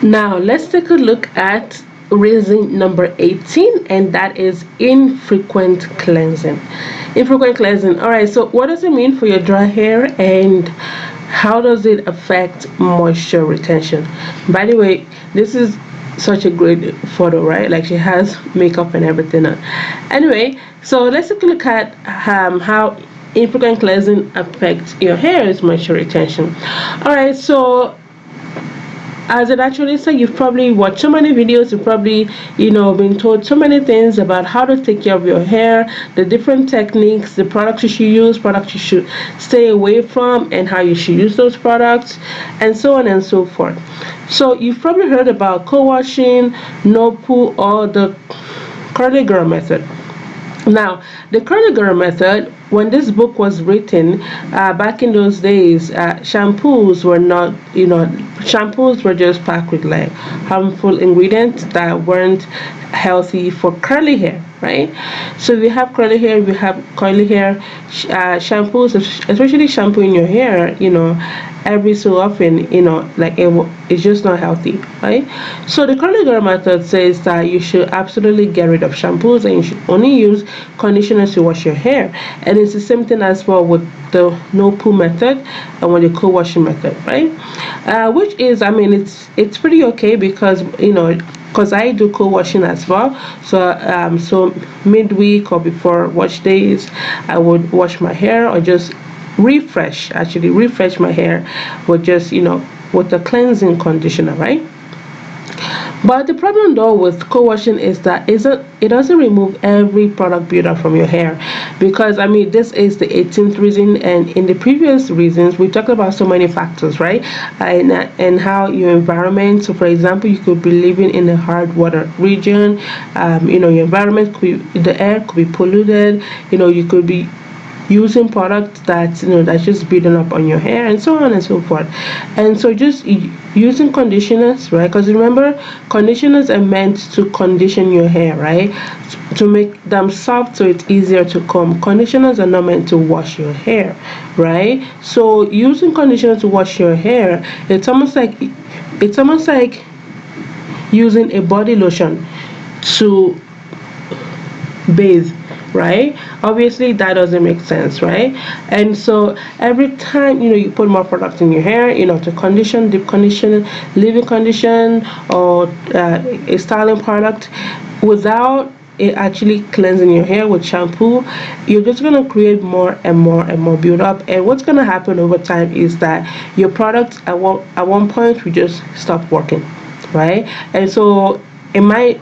Now let's take a look at reason number 18, and that is infrequent cleansing. Infrequent cleansing. All right, so what does it mean for your dry hair, and how does it affect moisture retention? By the way, this is such a great photo, right? Like she has makeup and everything on. Anyway, so let's take a look at how infrequent cleansing affects your hair's moisture retention. All right, so as it actually said, you've probably watched so many videos, you've probably, been told so many things about how to take care of your hair, the different techniques, the products you should use, products you should stay away from, and how you should use those products, and so on and so forth. So you've probably heard about co-washing, no poo, or the curly girl method. Now, the curly girl method, when this book was written, back in those days, shampoos were just packed with like harmful ingredients that weren't healthy for curly hair, right? So we have curly hair, we have curly hair, shampoos, especially shampooing your hair, every so often, like it's just not healthy, right? So the curly girl method says that you should absolutely get rid of shampoos and you should only use conditioners to wash your hair. And it's the same thing as well with the no poo method and with the co-washing method, right? Which is, I mean, it's pretty okay because because I do co-washing as well. So midweek or before wash days, I would wash my hair or just refresh my hair with just with a cleansing conditioner, right? But the problem though with co-washing is that it doesn't remove every product buildup from your hair, because I mean this is the 18th reason, and in the previous reasons we talked about so many factors, right? And how your environment. So for example, you could be living in a hard water region. Your environment could be, the air could be polluted. You could be using products that that's just building up on your hair, and so on and so forth. And so just using conditioners, right? Because remember, conditioners are meant to condition your hair, right? To make them soft so it's easier to comb. Conditioners are not meant to wash your hair, right? So using conditioner to wash your hair, it's almost like using a body lotion to bathe, right? Obviously that doesn't make sense, right? And so every time you put more product in your hair, to condition, deep condition, leave-in condition, or a styling product, without it actually cleansing your hair with shampoo, you're just going to create more and more and more build up. And what's going to happen over time is that your product at one point will just stop working, right? And so it might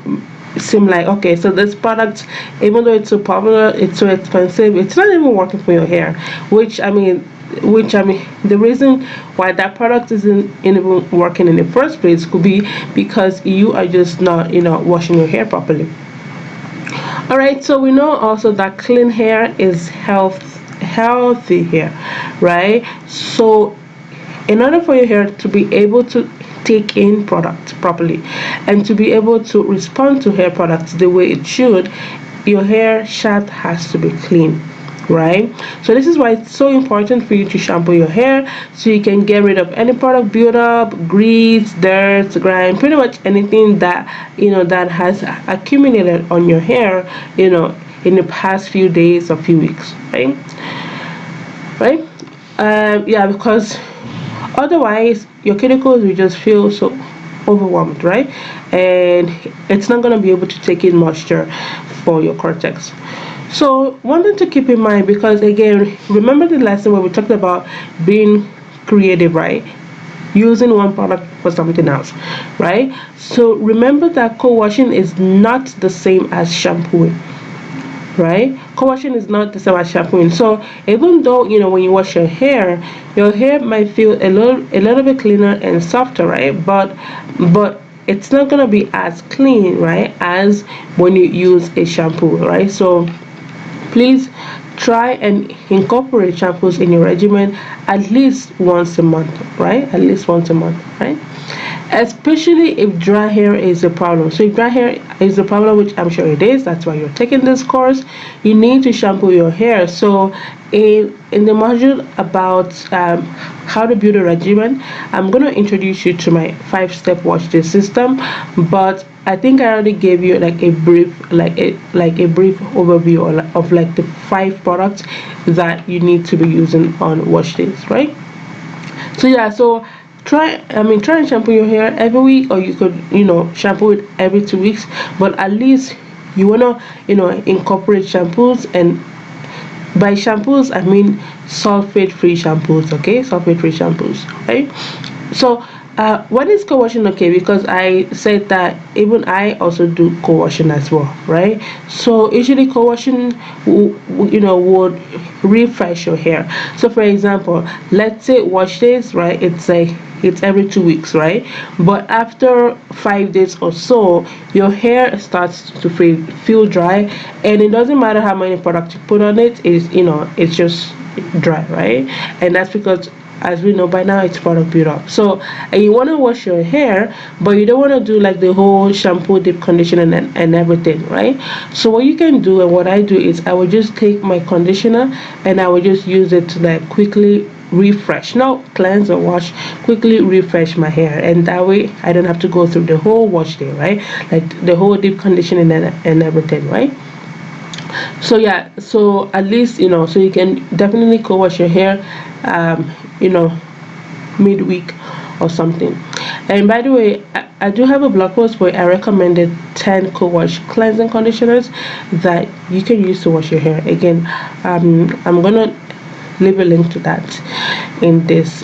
seem like, okay, so this product, even though it's so popular, it's so expensive, it's not even working for your hair. Which I mean the reason why that product isn't even working in the first place could be because you are just not washing your hair properly. All right, so we know also that clean hair is healthy hair, right? So in order for your hair to be able to take in product properly and to be able to respond to hair products the way it should, your hair shaft has to be clean, right? So this is why it's so important for you to shampoo your hair so you can get rid of any product buildup, grease, dirt, grime, pretty much anything that has accumulated on your hair in the past few days or few weeks, right? Yeah, because otherwise your cuticles will just feel so overwhelmed, right? And it's not going to be able to take in moisture for your cortex. So one thing to keep in mind, because again, remember the lesson where we talked about being creative, right? Using one product for something else, right? So remember that co-washing is not the same as shampooing, right? Co-washing is not the same as shampooing. So even though when you wash your hair might feel a little bit cleaner and softer, right? But it's not gonna be as clean, right, as when you use a shampoo, right? So please try and incorporate shampoos in your regimen at least once a month, right? At least once a month, right? especially if dry hair is a problem. So if dry hair is a problem, which I'm sure it is, that's why you're taking this course, you need to shampoo your hair. So in the module about how to build a regimen, I'm going to introduce you to my 5-step watch day system, but I think I already gave you like a brief brief overview of like the 5 products that you need to be using on wash days, right? So yeah, so try and shampoo your hair every week, or you could shampoo it every 2 weeks, but at least you want to incorporate shampoos. And by shampoos I mean sulfate free shampoos, okay? Sulfate free shampoos, right? So what is co-washing? Okay, because I said that even I also do co-washing as well, right? So usually co-washing would refresh your hair. So for example, let's say wash days, right? It's every 2 weeks, right? But after 5 days or so, your hair starts to feel dry, and it doesn't matter how many products you put on it, it's just dry, right? And that's because, as we know by now, it's product build-up. So and you want to wash your hair, but you don't want to do like the whole shampoo, deep conditioner, and everything, right? So what you can do, and what I do, is I will just take my conditioner and I will just use it to like quickly refresh, not cleanse or wash, quickly refresh my hair, and that way I don't have to go through the whole wash day, right? Like the whole deep conditioning and everything, right? So yeah, so at least so you can definitely co-wash your hair, um you know midweek or something. And by the way, I do have a blog post where I recommended 10 co-wash cleansing conditioners that you can use to wash your hair. Again, I'm gonna leave a link to that in this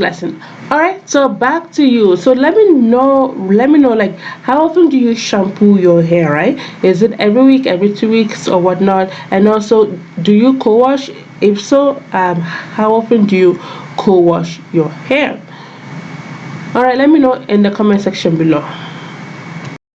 lesson. All right, so back to you. So let me know like how often do you shampoo your hair, right? Is it every week, every 2 weeks, or whatnot? And also, do you co-wash? If so, how often do you co-wash your hair? All right, let me know in the comment section below.